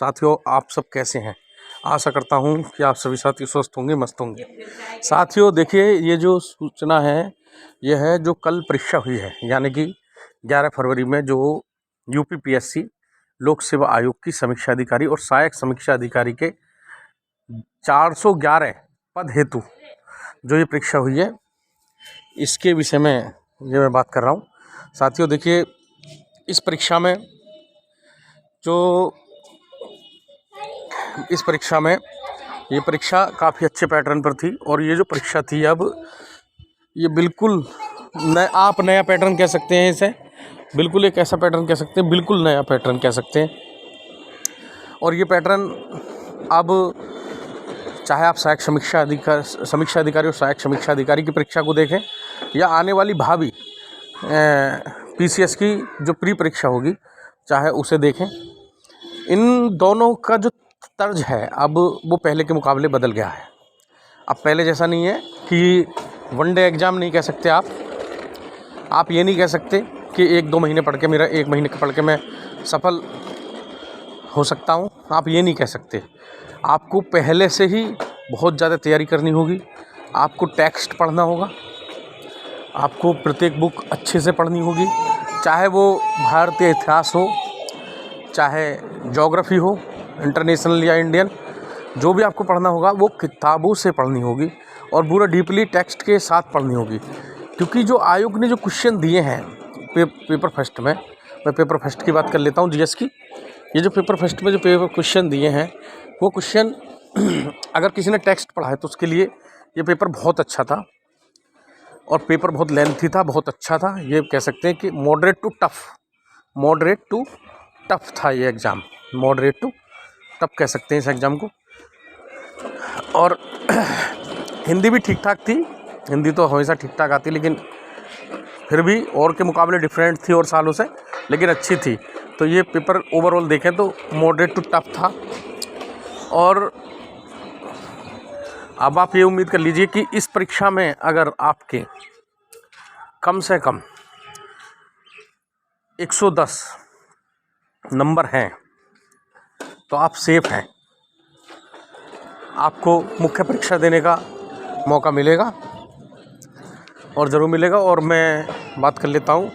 साथियों, आप सब कैसे हैं? आशा करता हूं कि आप सभी साथी स्वस्थ होंगे, मस्त होंगे। साथियों देखिए, ये जो सूचना है ये है जो कल परीक्षा हुई है, यानी कि 11 फरवरी में जो यूपीपीएससी लोक सेवा आयोग की समीक्षा अधिकारी और सहायक समीक्षा अधिकारी के 411 पद हेतु जो ये परीक्षा हुई है, इसके विषय में ये मैं बात कर रहा हूँ। साथियों देखिए, इस परीक्षा में ये परीक्षा काफ़ी अच्छे पैटर्न पर थी। और ये जो परीक्षा थी, अब ये बिल्कुल आप नया पैटर्न कह सकते हैं इसे, बिल्कुल एक ऐसा पैटर्न कह सकते हैं, बिल्कुल नया पैटर्न कह सकते हैं। और ये पैटर्न अब चाहे आप समीक्षा अधिकारी और सहायक समीक्षा अधिकारी की परीक्षा को देखें या आने वाली भावी पीसीएस की जो प्री परीक्षा होगी चाहे उसे देखें, इन दोनों का जो तर्ज है अब वो पहले के मुकाबले बदल गया है। अब पहले जैसा नहीं है कि वनडे एग्ज़ाम नहीं कह सकते आप ये नहीं कह सकते कि 1-2 महीने पढ़ के मेरा 1 महीने पढ़ के मैं सफल हो सकता हूँ। आप ये नहीं कह सकते। आपको पहले से ही बहुत ज़्यादा तैयारी करनी होगी। आपको टेक्स्ट पढ़ना होगा, आपको प्रत्येक बुक अच्छे से पढ़नी होगी, चाहे वो भारतीय इतिहास हो, चाहे ज्योग्राफी हो, इंटरनेशनल या इंडियन, जो भी आपको पढ़ना होगा वो किताबों से पढ़नी होगी और पूरा डीपली टेक्स्ट के साथ पढ़नी होगी। क्योंकि जो आयोग ने जो क्वेश्चन दिए हैं पेपर फर्स्ट में, मैं पेपर फर्स्ट की बात कर लेता हूँ, जीएस की। ये जो पेपर फर्स्ट में जो पेपर क्वेश्चन दिए हैं, वो क्वेश्चन अगर किसी ने टेक्स्ट पढ़ा है तो उसके लिए ये पेपर बहुत अच्छा था। और पेपर बहुत लेंथी था, बहुत अच्छा था। ये कह सकते हैं कि मॉडरेट टू टफ था ये एग्ज़ाम, मॉडरेट टू टफ कह सकते हैं इस एग्ज़ाम को। और हिंदी भी ठीक ठाक थी, हिंदी तो हमेशा ठीक ठाक आती, लेकिन फिर भी और के मुकाबले डिफरेंट थी और सालों से, लेकिन अच्छी थी। तो ये पेपर ओवरऑल देखें तो मॉडरेट टू टफ था। और अब आप ये उम्मीद कर लीजिए कि इस परीक्षा में अगर आपके कम से कम 110 नंबर हैं तो आप सेफ हैं। आपको मुख्य परीक्षा देने का मौका मिलेगा और ज़रूर मिलेगा। और मैं बात कर लेता हूँ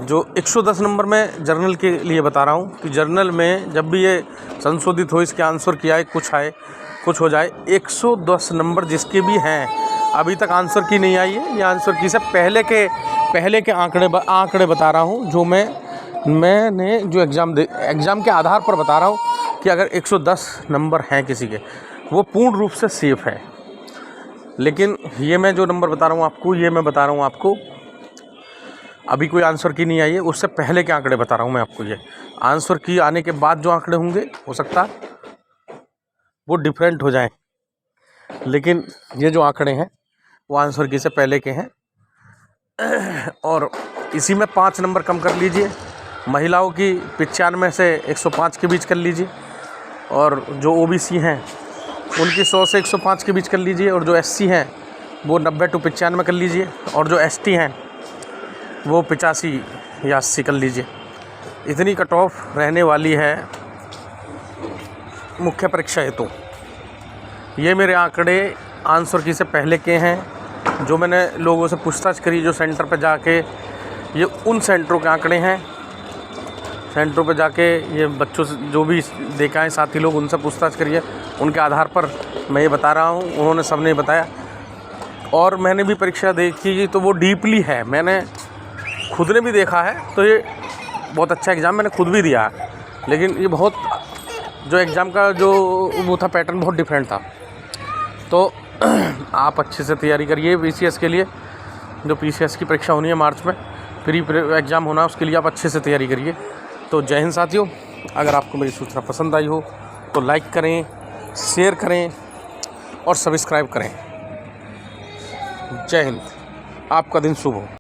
जो 110 नंबर में जर्नल के लिए बता रहा हूँ कि जर्नल में जब भी ये संशोधित हो, इसके आंसर की आए, कुछ हो जाए, 110 नंबर जिसके भी हैं, अभी तक आंसर की नहीं आई है, ये आंसर की से पहले के आंकड़े बता रहा हूँ, जो मैंने जो एग्ज़ाम के आधार पर बता रहा हूँ कि अगर 110 नंबर हैं किसी के, वो पूर्ण रूप से सेफ है। लेकिन ये मैं जो नंबर बता रहा हूँ आपको, ये मैं बता रहा हूँ आपको अभी कोई आंसर की नहीं आई है, उससे पहले के आंकड़े बता रहा हूँ मैं आपको। ये आंसर की आने के बाद जो आंकड़े होंगे, हो सकता है वो डिफरेंट हो जाएं, लेकिन ये जो आंकड़े हैं वो आंसर की से पहले के हैं। और इसी में 5 नंबर कम कर लीजिए। महिलाओं की 95 से 105 के बीच कर लीजिए, और जो ओबीसी हैं उनकी 100 से 105 के बीच कर लीजिए, और जो एससी हैं वो 90 to 95 कर लीजिए, और जो एसटी हैं वो 85 या 80 कर लीजिए। इतनी कट ऑफ रहने वाली है मुख्य परीक्षा हेतु। ये मेरे आंकड़े आंसर की से पहले के हैं, जो मैंने लोगों से पूछताछ करी जो सेंटर पर जाके, ये उन सेंटरों के आंकड़े हैं। सेंटरों पे जाके ये बच्चों से जो भी देखा है, साथी लोग, उनसे पूछताछ करिए, उनके आधार पर मैं ये बता रहा हूँ। उन्होंने सबने बताया, और मैंने भी परीक्षा देखी तो वो डीपली है, मैंने खुद ने भी देखा है। तो ये बहुत अच्छा एग्ज़ाम मैंने खुद भी दिया है, लेकिन ये बहुत जो एग्ज़ाम का जो वो था पैटर्न बहुत डिफरेंट था। तो आप अच्छे से तैयारी करिए पीसीएस के लिए। जो पीसीएस की परीक्षा होनी है मार्च में, प्री एग्ज़ाम होना, उसके लिए आप अच्छे से तैयारी करिए। तो जय हिंद साथियों। अगर आपको मेरी सूचना पसंद आई हो तो लाइक करें, शेयर करें और सब्सक्राइब करें। जय हिंद। आपका दिन शुभ हो।